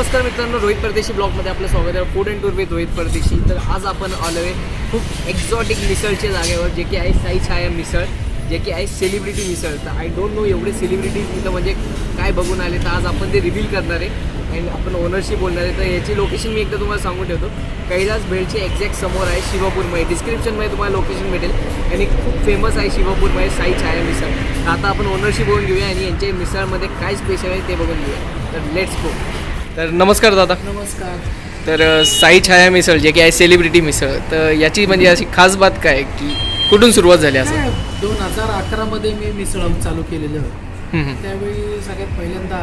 नमस्कार मित्रांनो, रोहित परदेशी ब्लॉगमध्ये आपलं स्वागत आहे. Food and tour with Rohit परदेशी. तर आज आपण आलो आहे खूप एक्झॉटिक मिसळच्या जागेवर, जे की आहे साई छाया मिसळ, जे की आहे सेलिब्रिटी मिसळ. तर आय डोंट नो एवढे सेलिब्रिटीज इथं म्हणजे काय बघून आले, तर आज आपण ते रिव्हील करणार आहे अँड आपण ओनरशी बोलणार आहे. तर याची लोकेशन मी एकदा तुम्हाला सांगून ठेवतो. कैलास भेळचे एक्झॅक्ट समोर आहे शिवापूरमध्ये. डिस्क्रिप्शनमध्ये तुम्हाला लोकेशन भेटेल आणि खूप फेमस आहे शिवापूरमध्ये साई छाया मिसळ. तर आता आपण ओनरशी बोलून घेऊया आणि यांच्या मिसळमध्ये काय स्पेशल आहे ते बघून घेऊया. तर लेट्स गो. तर नमस्कार दादा. नमस्कार. तर साई छाया मिसळ जे की आहे सेलिब्रिटी मिसळ, तर याची म्हणजे अशी खास बात काय की कुठून सुरुवात झाली असं? 2011 मी मिसळ चालू केलेलं होतं. त्यावेळी सगळ्यात पहिल्यांदा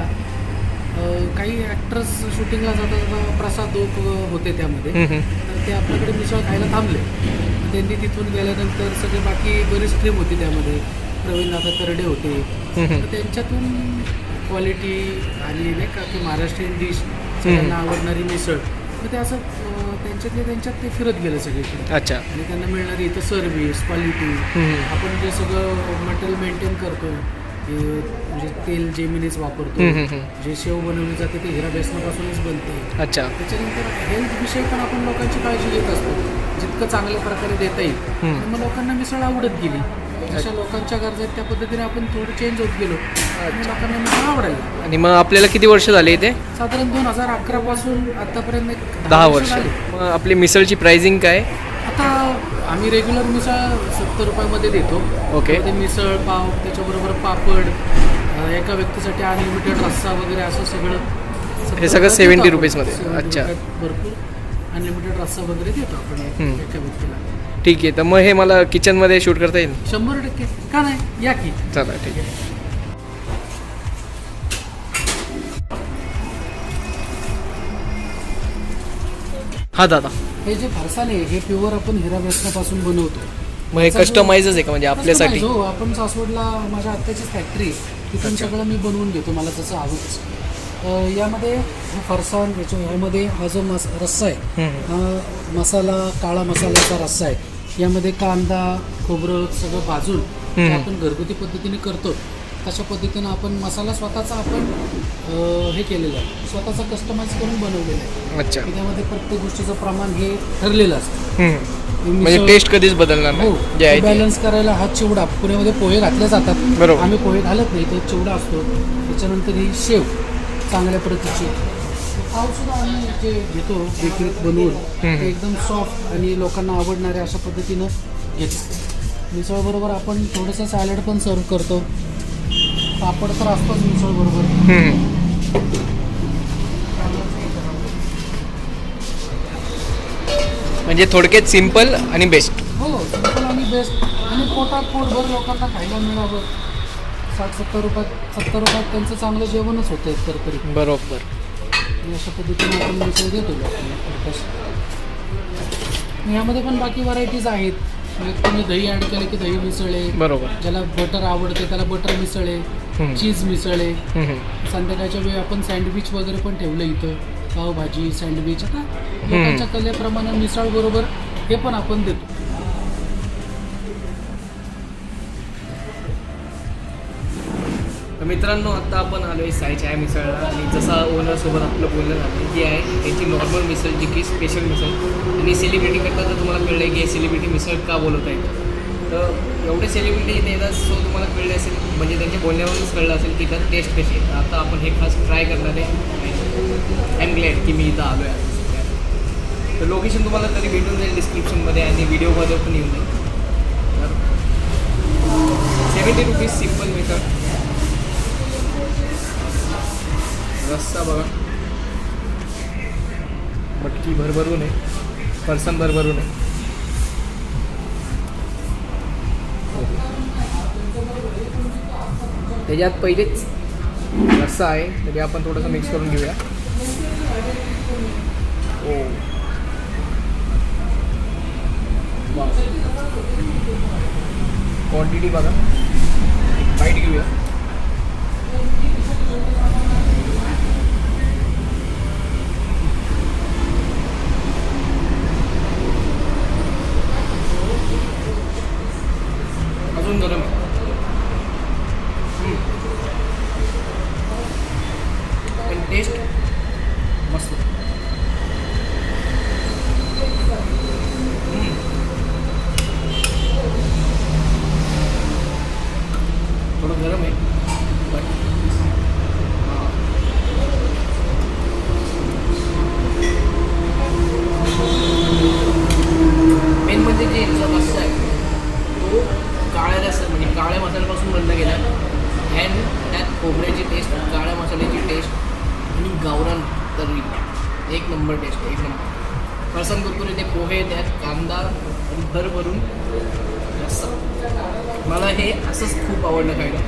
काही ॲक्टर्स शूटिंगला जातात, प्रसाद ओक होते त्यामध्ये. तर ते आपल्याकडे मिसळ खायला थांबले. त्यांनी तिथून गेल्यानंतर सगळे बाकी बरीच टीम होती त्यामध्ये. प्रवीणनाथ तरडे होते. तर त्यांच्यातून क्वालिटी आणि नाही का की महाराष्ट्रीयन डिश सगळ्यांना आवडणारी मिसळ, तर ते असं त्यांच्यात ते फिरत गेलं सगळीकडे. अच्छा. आणि त्यांना मिळणारी इथं सर्व्हिस, क्वालिटी, आपण जे सगळं मटेरियल मेंटेन करतो, म्हणजे तेल जेमिनीच वापरतो, जे शेव बनवली जाते ते हिरा बेसनापासूनच बनते. अच्छा. त्याच्यानंतर हेल्थ विषयी पण आपण लोकांची काळजी घेत असतो, जितकं चांगल्या प्रकारे देता येईल. आणि मग लोकांना मिसळ आवडत गेली. जशा लोकांच्या गरजा आहेत त्या पद्धतीने आपण थोडं चेंज होत गेलो आणि लोकांना मिसळ आवडायला. आणि मग आपल्याला किती वर्ष झाले इथे? साधारण 2011 पासून आतापर्यंत 10 वर्ष. मग आपली मिसळची प्राइसिंग काय? आता आम्ही रेग्युलर मिसळ 70 रुपयामध्ये देतो. ओके. ते मिसळ पाव, त्याच्याबरोबर पापड, एका व्यक्तीसाठी अनलिमिटेड रस्सा वगैरे असं सगळं हे सगळं 70 रुपीजमध्ये. अच्छा. भरपूर अनलिमिटेड रस्सा वगैरे देतो आपण एका व्यक्तीला. ठीक आहे. तर मग हे मला किचनमध्ये शूट करता येईल? 100% का नाही, या की. चला ठीक आहे. हा दादा, हे जे फरसाण आहे हे प्युअर आपण हिरा बेसनापासून बनवतो. मग हे कस्टमाइजच आहे का म्हणजे आपल्यासाठी? हो, आपण सासवडला माझ्या आत्याचीच फॅक्टरी, तिथून सगळं मी बनवून घेतो मला जसं हवं तसं. यामध्ये फरसाण, ह्यामध्ये हा जो रस्सा आहे, हा मसाला, काळा मसाल्याचा रस्सा आहे. यामध्ये कांदा, खोबरं सगळं भाजून आपण घरगुती पद्धतीने करतो. तशा पद्धतीनं आपण मसाला स्वतःचा आपण हे केलेलं आहे, स्वतःचा कस्टमाइज करून बनवलेलं आहे. अच्छा. त्यामध्ये प्रत्येक गोष्टीचं प्रमाण हे ठरलेलं असतं. म्हणजे टेस्ट कधीच बदलणार हो. नाही. बॅलन्स करायला हा चिवडा, पुण्यामध्ये पोहे घातले जातात. बरोबर. आम्ही पोहे घालत नाही, तो चिवडा असतो. त्याच्यानंतर ही शेव चांगल्या प्रतीची. पावसुद्धा आम्ही जे घेतो बेकरीत बनवून, ते एकदम सॉफ्ट आणि लोकांना आवडणारे अशा पद्धतीनं घेतो. मिसळबरोबर आपण थोडंसं सॅलड पण सर्व करतो. पापड तर असतोच मिसळबरोबर. म्हणजे थोडक्यात सिम्पल आणि बेस्ट. हो, सिम्पल आणि बेस्ट. आणि पोटात पोटभर लोकांना खायला मिळावं. 60-70 रुपयात त्यांचं चांगलं जेवणच होतं एकतर तरी. बरोबर. अशा पद्धतीने आपण मिसळ देतो लोकांना. यामध्ये पण बाकी व्हरायटीज आहेत. म्हणजे तुम्ही दही ॲड केलं की दही मिसळ आहे. बरोबर. ज्याला बटर आवडते त्याला बटर मिसळ आहे, चीज मिसळ आहे. संध्याकाळच्या वेळी आपण सँडविच वगैरे पण ठेवलं इथं, पावभाजी, सँडविच. आता लोकांच्या कलेप्रमाणे मिसळ बरोबर हे पण आपण देतो. मित्रांनो, आता आपण आलो आहे साई छाया मिसळला आणि जसा ओनरसोबत आपलं बोलणं झालं की आहे त्याची नॉर्मल मिसळ जी की स्पेशल मिसळ आणि सेलिब्रिटी करता तर तुम्हाला कळलं आहे की हे सेलिब्रिटी मिसळ का बोलत आहे. तर एवढे सेलिब्रिटी इथे येतात, सो तुम्हाला कळले असेल म्हणजे त्यांच्या बोलण्यावरूनच कळलं असेल की त्यात टेस्ट कशी आहे. आता आपण हे खास ट्राय करणार आहे. आय एम ग्लॅड की मी इथं आलो आहे. तर लोकेशन तुम्हाला तरी भेटून जाईल डिस्क्रिप्शनमध्ये आणि व्हिडिओमध्ये पण येऊन जाईल. तर 70 रुपीज सिम्पल मिसळ. रस्सा बघा, मटकी भरभरून आहे, फरसाण भरभरून आहे. त्याच्यात पहिलेच रस्सा आहे, तरी आपण थोडंसं मिक्स करून घेऊया. ओ क्वांटिटी बघा, बाईट घेऊया. अजून गरम आहे. पण टेस्ट मस्त. मसाल्यापासून बनलं गेलं आहे अँड त्यात खोबऱ्याची टेस्ट, काळ्या मसाल्याची टेस्ट आणि गावरान तर्री एक नंबर टेस्ट, एक नंबर. फरसाण कुरकुरे ते पोहे, त्यात कांदा आणि भरभरून रस्सा. मला हे असंच खूप आवडलं खायला.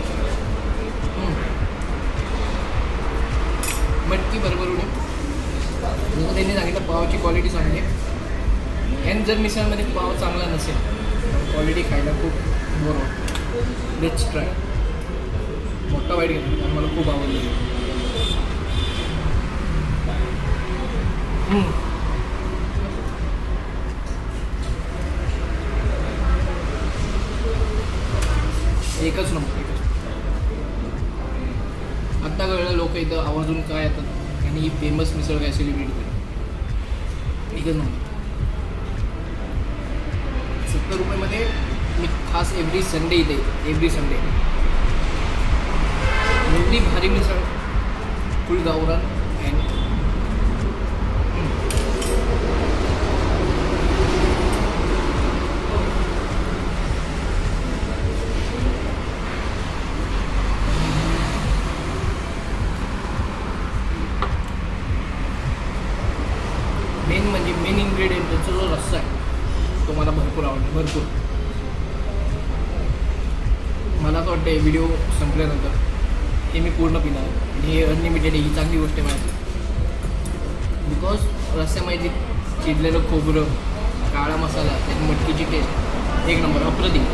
मटकी भरभरून जसं त्यांनी सांगितलं पावाची क्वालिटी चांगली आहे अँड जर मिसळमध्ये पाव चांगला नसेल क्वालिटी खायला खूप बोर होतं. Let's try. मोठा वाईट घेतला आणि मला खूप आवडलं. एकच नंबर, एकच. आत्ता कळलं लोक इथं आवर्जून काय येतात आणि ही फेमस मिसळ काय सेलिब्रेट करतात. एकच नंबर. 70 रुपयामध्ये मी खास एव्हरी संडे इथे, एव्हरी संडे एवढी भारी मिसळ, फुल गावरान अँड मेन इन्ग्रेडियंट त्याचा जो रस्सा आहे तो मला भरपूर आवडतो, भरपूर. मला असं वाटतं व्हिडिओ संपल्यानंतर हे मी पूर्ण पिणार आणि हे अनलिमिटेड ही चांगली गोष्ट आहे माझी. बिकॉज रस्स्यामध्ये चिरलेलं खोबरं, काळा मसाला, त्यात मटकीची टेस्ट एक नंबर, अप्रतिम.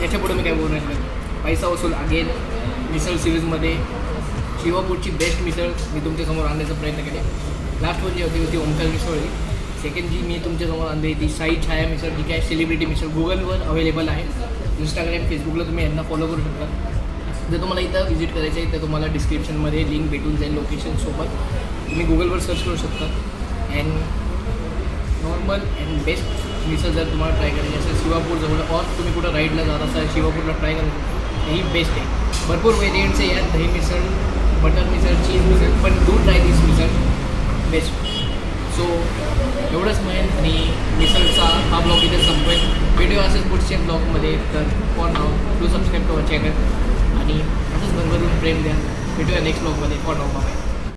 याच्यापुढे मी काय बोलणार नाही. पैसा वसूल अगेन मिसळ सिरीजमध्ये शिवापूरची बेस्ट मिसळ मी तुमच्यासमोर आणण्याचा प्रयत्न केले. लास्ट वन जी होती ओंकार मिसळ होती. सेकंड जी मी तुमच्यासमोर आणली ती साई छाया मिसळ, जी काय सेलिब्रिटी मिसळ गुगलवर अवेलेबल आहे. इंस्टाग्राम, फेसबुकला तुम्ही यांना फॉलो करू शकता. जर तुम्हाला इथं व्हिजिट करायचं आहे तर तुम्हाला डिस्क्रिप्शनमध्ये लिंक भेटून जाईल लोकेशनसोबत. तुम्ही गुगलवर सर्च करू शकता. अँड नॉर्मल अँड बेस्ट मिसळ जर तुम्हाला ट्राय करायची असेल शिवापूरजवळ और तुम्ही कुठं राईडला जात असाल शिवापूरला ट्राय करू शकता. ही बेस्ट आहे. भरपूर व्हेरियंट्स आहे यात. दही मिसळ, बटर मिसळ, चीज मिसळ, पण do try this misal, best. So एवढंच म्हणेन आणि मिसळचा हा ब्लॉग इथे संपवेल. व्हिडिओ असेच पुढच्या ब्लॉगमध्ये. तर for now do subscribe to our channel आणि असंच भरभरून प्रेम द्या. भेटूया नेक्स्ट ब्लॉगमध्ये. For now bye.